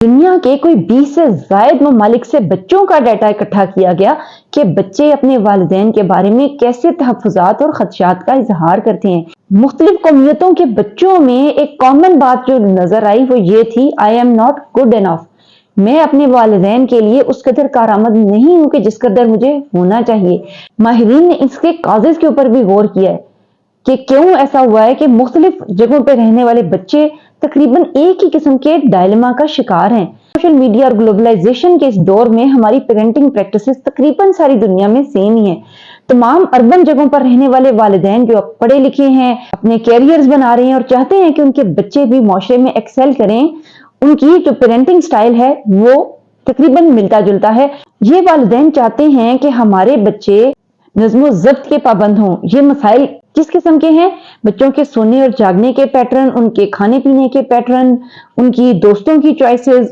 दुनिया के कोई 20 से जायद ममालिक से बच्चों का डाटा इकट्ठा किया गया कि बच्चे अपने वालिदैन के बारे में कैसे तहफ़्फ़ुज़ात और ख़दशात का इजहार करते हैं। मुख्तलिफ कौमियतों के बच्चों में एक कॉमन बात जो नजर आई वो ये थी, I am not good enough. मैं अपने वालिदैन के लिए उस कदर कारआमद नहीं हूं कि जिस कदर मुझे होना चाहिए। माहिरीन ने इसके काजेज के ऊपर भी गौर किया है कि क्यों ऐसा हुआ है कि मुख्तलिफ जगहों पर रहने वाले बच्चे तकरीबन एक ही किस्म के डायलेमा का शिकार हैं। सोशल मीडिया और ग्लोबलाइजेशन के इस दौर में हमारी पेरेंटिंग प्रैक्टिसेस तकरीबन सारी दुनिया में सेम ही है। तमाम अर्बन जगहों पर रहने वाले वालिदैन जो पढ़े लिखे हैं, अपने कैरियर्स बना रहे हैं और चाहते हैं कि उनके बच्चे भी माशरे में एक्सेल करें, उनकी जो पेरेंटिंग स्टाइल है वो तकरीबन मिलता जुलता है। ये वालिदैन चाहते हैं कि हमारे बच्चे नज़्म ज़ब्त के पाबंद हों। ये मसाइल किस किस्म के हैं? बच्चों के सोने और जागने के पैटर्न, उनके खाने पीने के पैटर्न, उनकी दोस्तों की चॉइसेस,